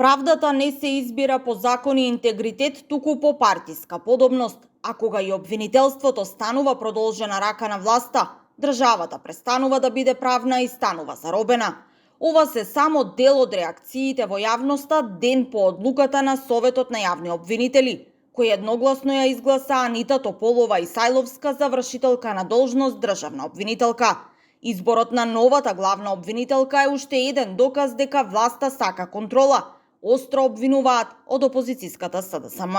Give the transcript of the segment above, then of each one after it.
Правдата не се избира по закон и интегритет, туку по партиска подобност, а кога и обвинителството станува продолжена рака на власта, државата престанува да биде правна и станува заробена. Ова се само дел од реакциите во јавноста ден по одлуката на Советот на јавни обвинители, кој едногласно ја изгласа Анита Тополова-Исајловска за вршителка на должност државна обвинителка. Изборот на новата главна обвинителка е уште еден доказ дека власта сака контрола, остро обвинуваат од опозицијската СДСМ.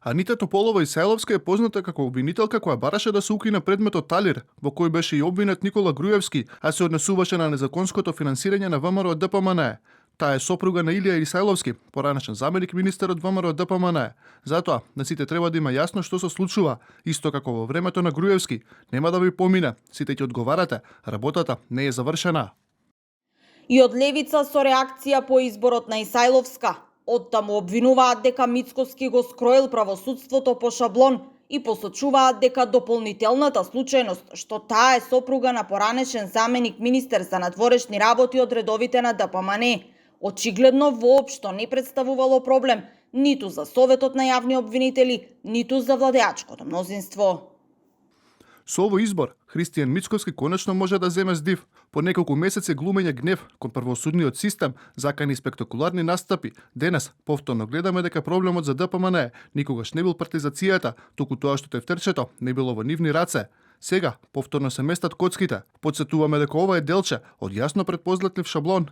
Анита Тополова-Исајловска е позната како обвинителка која бараше да се укине предметот Талир, во кој беше и обвинет Никола Груевски, а се однесуваше на незаконското финансирање на ВМРО ДПМН. Таа е сопруга на Илија Исајловски, поранешен заменик министер од ВМРО ДПМН. Затоа, на сите треба да има јасно што се случува, исто како во времето на Груевски. Нема да ви помине, сите ќе одговарате, работата не е завршена. И од левица со реакција по изборот на Исајловска. Оттаму обвинуваат дека Мицкоски го скроил правосудството по шаблон и посочуваат дека дополнителната случајност што таа е сопруга на поранешен заменик министер за надворешни работи од редовите на ДПМН очигледно воопшто не представувало проблем ниту за Советот на јавни обвинители, ниту за владеачкото мнозинство. Со овој избор, Христијан Мицкоски конечно може да земе здив. По неколку месеци глумење гнев кон правосудниот систем, закани спектакуларни настапи, денес повторно гледаме дека проблемот за ДПМН никогаш не бил партизацијата, туку тоа што тефтерчето не било во нивни раце. Сега повторно се местат коцките. Подсетуваме дека ова е делче од јасно предпозлатлив шаблон.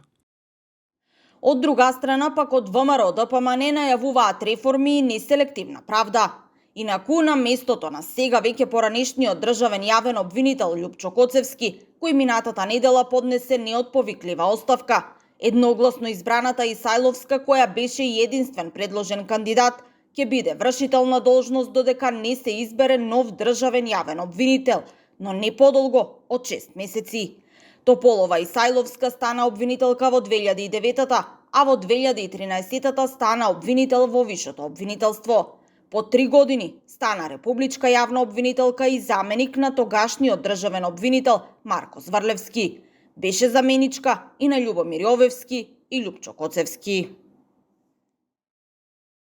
Од друга страна, пак од ВМРО ДПМН најавуваат реформи и неселективна правда. Инаку на местото на сега веќе поранешниот државен јавен обвинител Љупчо Коцевски, кој минатата недела поднесе неотповиклива оставка, едногласно избраната Исајловска, која беше и единствен предложен кандидат, ќе биде вршител на должност додека не се избере нов државен јавен обвинител, но не подолго од 6 месеци. Тополова-Исајловска стана обвинителка во 2009-та, а во 2013-та стана обвинител во Вишето обвинителство. По 3 години стана републичка јавна обвинителка и заменик на тогашниот државен обвинител Марко Зврлевски. Беше заменичка и на Љубомир Јовевски и Љупчо Коцевски.